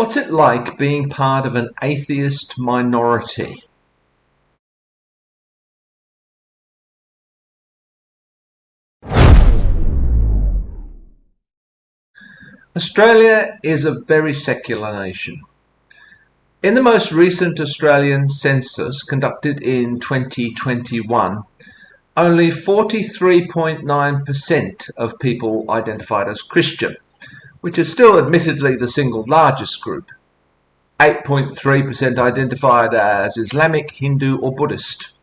What's it like being part of an atheist minority? Australia is a very secular nation. In the most recent Australian census conducted in 2021, only 43.9% of people identified as Christian, which is still admittedly the single largest group. 8.3% identified as Islamic, Hindu or Buddhist.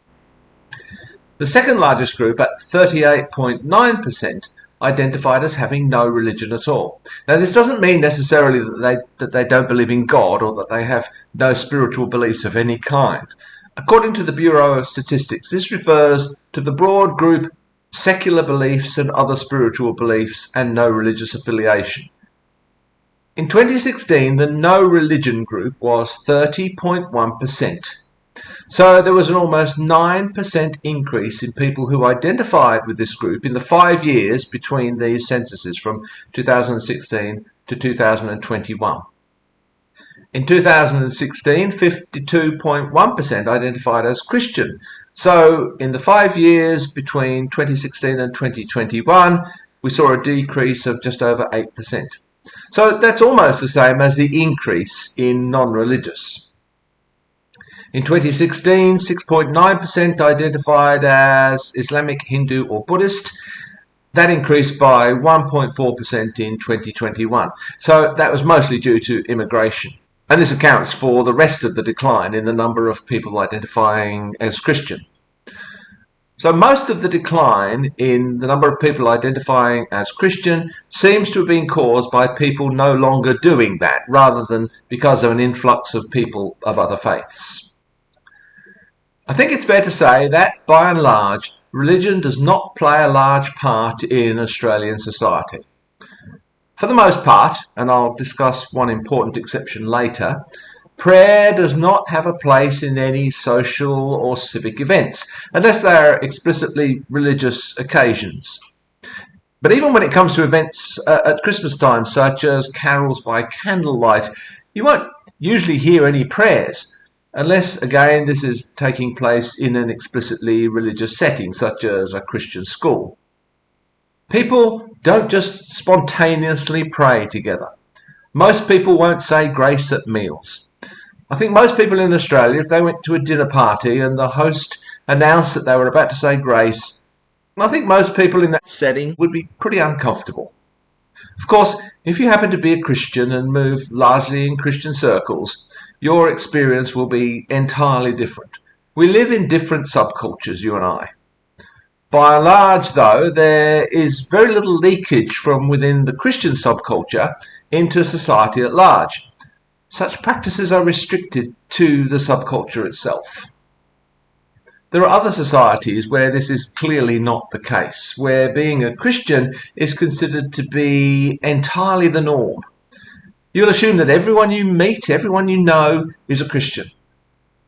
The second largest group, at 38.9%, identified as having no religion at all. Now, this doesn't mean necessarily that they don't believe in God or that they have no spiritual beliefs of any kind. According to the Bureau of Statistics, this refers to the broad group secular beliefs and other spiritual beliefs and no religious affiliation. In 2016, the no religion group was 30.1%. So there was an almost 9% increase in people who identified with this group in the 5 years between these censuses from 2016 to 2021. In 2016, 52.1% identified as Christian. So in the 5 years between 2016 and 2021, we saw a decrease of just over 8%. So that's almost the same as the increase in non-religious. In 2016, 6.9% identified as Islamic, Hindu or Buddhist. That increased by 1.4% in 2021. So that was mostly due to immigration. And this accounts for the rest of the decline in the number of people identifying as Christian. So most of the decline in the number of people identifying as Christian seems to have been caused by people no longer doing that, rather than because of an influx of people of other faiths. I think it's fair to say that, by and large, religion does not play a large part in Australian society. For the most part, and I'll discuss one important exception later, prayer does not have a place in any social or civic events, unless they are explicitly religious occasions. But even when it comes to events at Christmas time, such as carols by candlelight, you won't usually hear any prayers, unless, again, this is taking place in an explicitly religious setting, such as a Christian school. People don't just spontaneously pray together. Most people won't say grace at meals. I think most people in Australia, if they went to a dinner party and the host announced that they were about to say grace, I think most people in that setting would be pretty uncomfortable. Of course, if you happen to be a Christian and move largely in Christian circles, your experience will be entirely different. We live in different subcultures, you and I. By and large, though, there is very little leakage from within the Christian subculture into society at large. Such practices are restricted to the subculture itself. There are other societies where this is clearly not the case, where being a Christian is considered to be entirely the norm. You'll assume that everyone you meet, everyone you know, is a Christian.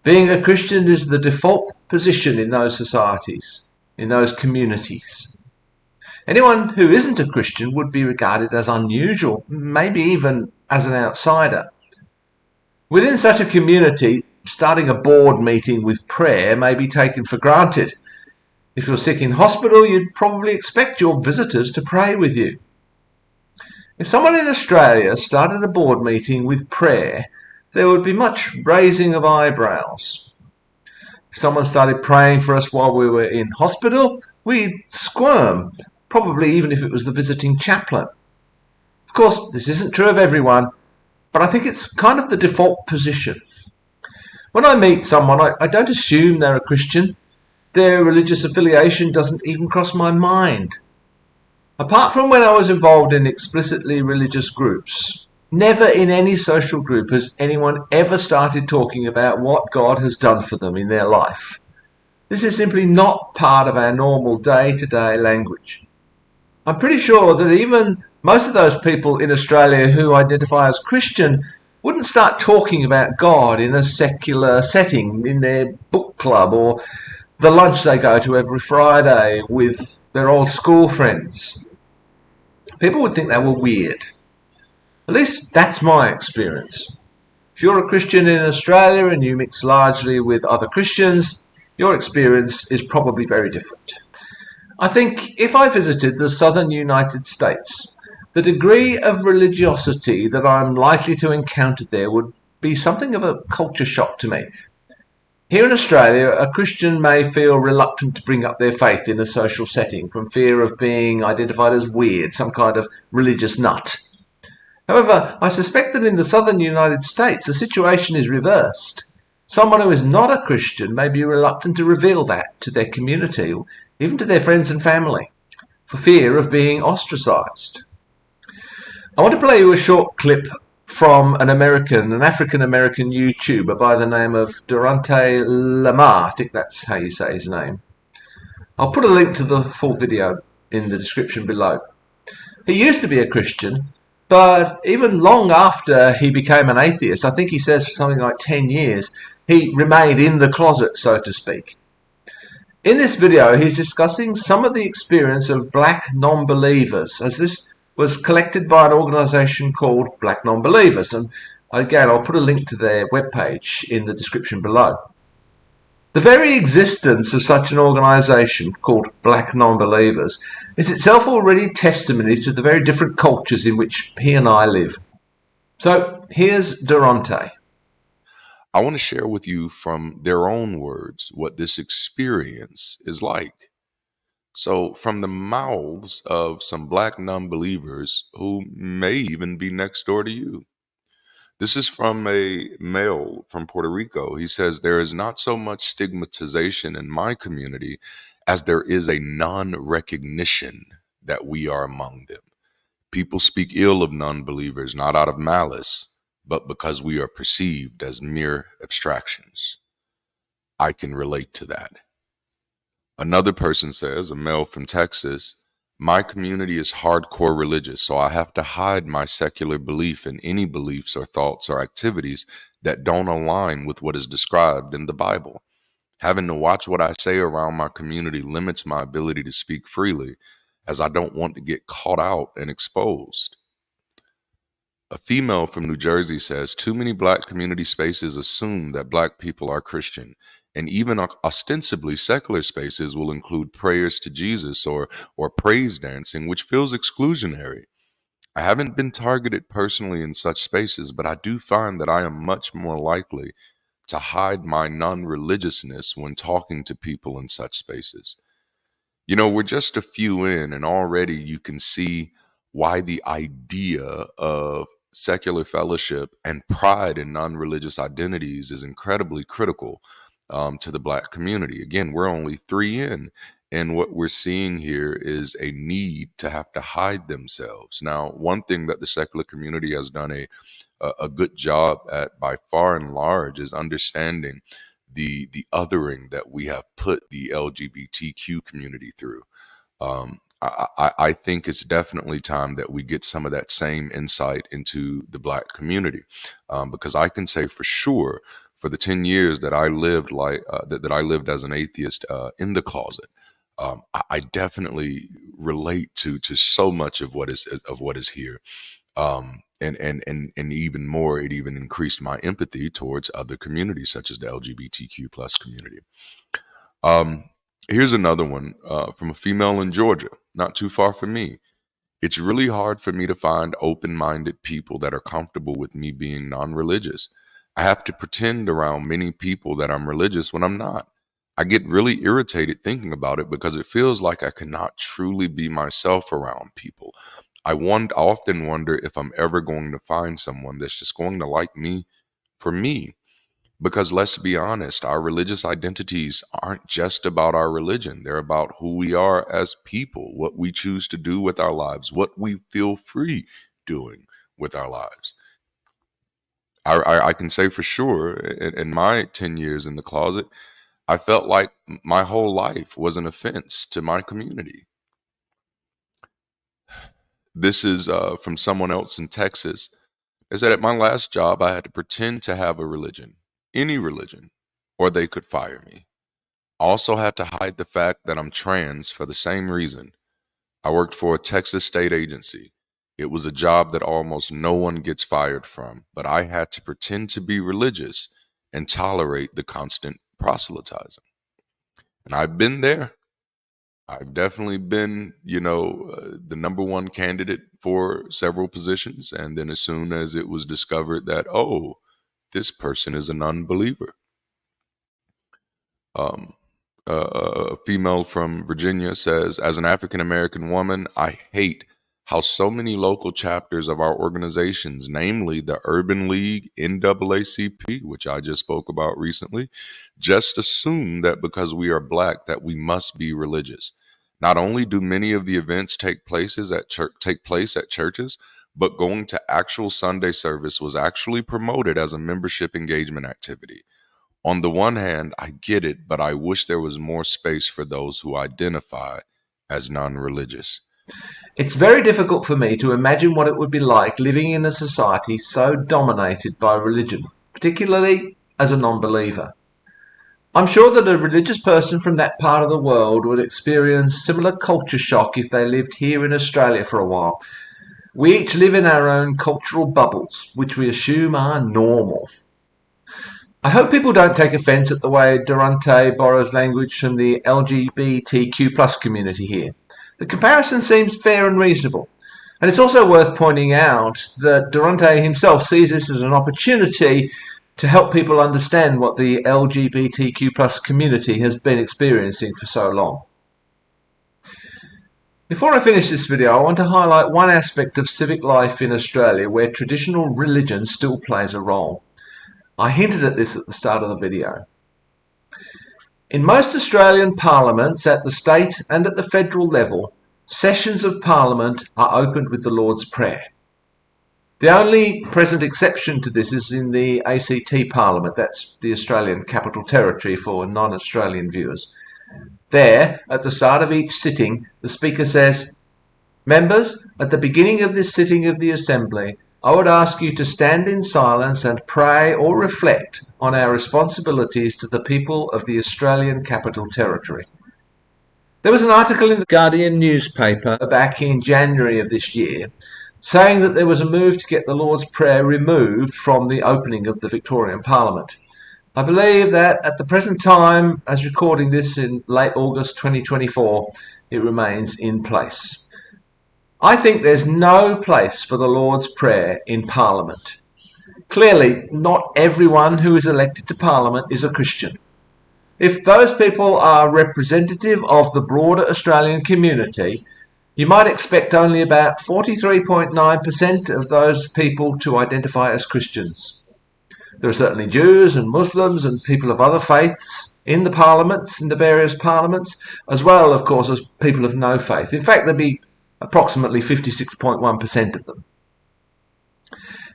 Being a Christian is the default position in those societies, in those communities. Anyone who isn't a Christian would be regarded as unusual, maybe even as an outsider. Within such a community, starting a board meeting with prayer may be taken for granted. If you're sick in hospital, you'd probably expect your visitors to pray with you. If someone in Australia started a board meeting with prayer, there would be much raising of eyebrows. If someone started praying for us while we were in hospital, we'd squirm, probably even if it was the visiting chaplain. Of course, this isn't true of everyone, but I think it's kind of the default position. When I meet someone, I don't assume they're a Christian. Their religious affiliation doesn't even cross my mind. Apart from when I was involved in explicitly religious groups, never in any social group has anyone ever started talking about what God has done for them in their life. This is simply not part of our normal day-to-day language. I'm pretty sure that even most of those people in Australia who identify as Christian wouldn't start talking about God in a secular setting, in their book club or the lunch they go to every Friday with their old school friends. People would think they were weird. At least that's my experience. If you're a Christian in Australia and you mix largely with other Christians, your experience is probably very different. I think if I visited the southern United States, the degree of religiosity that I'm likely to encounter there would be something of a culture shock to me. Here in Australia, a Christian may feel reluctant to bring up their faith in a social setting from fear of being identified as weird, some kind of religious nut. However, I suspect that in the southern United States, the situation is reversed. Someone who is not a Christian may be reluctant to reveal that to their community, or even to their friends and family, for fear of being ostracized. I want to play you a short clip from an African American YouTuber by the name of Durante Lamar. I think that's how you say his name. I'll put a link to the full video in the description below. He used to be a Christian, but even long after he became an atheist, I think he says for something like 10 years, he remained in the closet, so to speak. In this video, he's discussing some of the experience of black non-believers, as this was collected by an organisation called Black Non-Believers. And again, I'll put a link to their webpage in the description below. The very existence of such an organisation called Black Non-Believers is itself already testimony to the very different cultures in which he and I live. So here's Durante. I want to share with you from their own words what this experience is like. So, from the mouths of some black non-believers who may even be next door to you. This is from a male from Puerto Rico. He says, there is not so much stigmatization in my community as there is a non-recognition that we are among them. People speak ill of non-believers, not out of malice, but because we are perceived as mere abstractions. I can relate to that. Another person says, a male from Texas, my community is hardcore religious, so I have to hide my secular belief in any beliefs or thoughts or activities that don't align with what is described in the Bible. Having to watch what I say around my community limits my ability to speak freely, as I don't want to get caught out and exposed. A female from New Jersey says, too many black community spaces assume that black people are Christian, and even ostensibly secular spaces will include prayers to Jesus or praise dancing, which feels exclusionary. I haven't been targeted personally in such spaces, but I do find that I am much more likely to hide my non-religiousness when talking to people in such spaces. You know, we're just a few in, and already you can see why the idea of secular fellowship and pride in non-religious identities is incredibly critical to the black community. Again, we're only 3 in, and what we're seeing here is a need to have to hide themselves. Now, one thing that the secular community has done a good job at by far and large is understanding the othering that we have put the LGBTQ community through. I think it's definitely time that we get some of that same insight into the black community, because I can say for sure, for the 10 years that I lived that I lived as an atheist in the closet, I definitely relate to so much of what is here. And even more, it even increased my empathy towards other communities such as the LGBTQ plus community. Um, Here's another one from a female in Georgia, not too far from me. It's really hard for me to find open-minded people that are comfortable with me being non-religious. I have to pretend around many people that I'm religious when I'm not. I get really irritated thinking about it because it feels like I cannot truly be myself around people. I often wonder if I'm ever going to find someone that's just going to like me for me. Because let's be honest, our religious identities aren't just about our religion. They're about who we are as people, what we choose to do with our lives, what we feel free doing with our lives. I can say for sure, in my 10 years in the closet, I felt like my whole life was an offense to my community. This is from someone else in Texas. They said at my last job, I had to pretend to have a religion, any religion, or they could fire me. I also had to hide the fact that I'm trans for the same reason. I worked for a Texas state agency. It was a job that almost no one gets fired from, but I had to pretend to be religious and tolerate the constant proselytizing. And I've been there. I've definitely been, the number one candidate for several positions. And then as soon as it was discovered that, oh, this person is an unbeliever. Um, a female from Virginia says, as an African American woman, I hate how so many local chapters of our organizations, namely the Urban League, NAACP, which I just spoke about recently, just assume that because we are Black that we must be religious. Not only do many of the events take place at churches, but going to actual Sunday service was actually promoted as a membership engagement activity. On the one hand, I get it, but I wish there was more space for those who identify as non-religious. It's very difficult for me to imagine what it would be like living in a society so dominated by religion, particularly as a non-believer. I'm sure that a religious person from that part of the world would experience similar culture shock if they lived here in Australia for a while. We each live in our own cultural bubbles, which we assume are normal. I hope people don't take offence at the way Durante borrows language from the LGBTQ plus community here. The comparison seems fair and reasonable. And it's also worth pointing out that Durante himself sees this as an opportunity to help people understand what the LGBTQ plus community has been experiencing for so long. Before I finish this video, I want to highlight one aspect of civic life in Australia where traditional religion still plays a role. I hinted at this at the start of the video. In most Australian parliaments at the state and at the federal level, sessions of parliament are opened with the Lord's Prayer. The only present exception to this is in the ACT Parliament, that's the Australian Capital Territory for non-Australian viewers. There, at the start of each sitting, the Speaker says, "Members, at the beginning of this sitting of the Assembly, I would ask you to stand in silence and pray or reflect on our responsibilities to the people of the Australian Capital Territory." There was an article in the Guardian newspaper back in January of this year saying that there was a move to get the Lord's Prayer removed from the opening of the Victorian Parliament. I believe that at the present time, as recording this in late August 2024, it remains in place. I think there's no place for the Lord's Prayer in Parliament. Clearly, not everyone who is elected to Parliament is a Christian. If those people are representative of the broader Australian community, you might expect only about 43.9% of those people to identify as Christians. There are certainly Jews and Muslims and people of other faiths in the parliaments, in the various parliaments, as well, of course, as people of no faith. In fact, there'd be approximately 56.1% of them.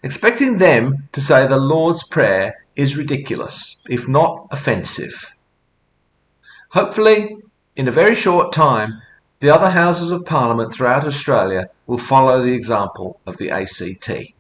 Expecting them to say the Lord's Prayer is ridiculous, if not offensive. Hopefully, in a very short time, the other Houses of Parliament throughout Australia will follow the example of the ACT.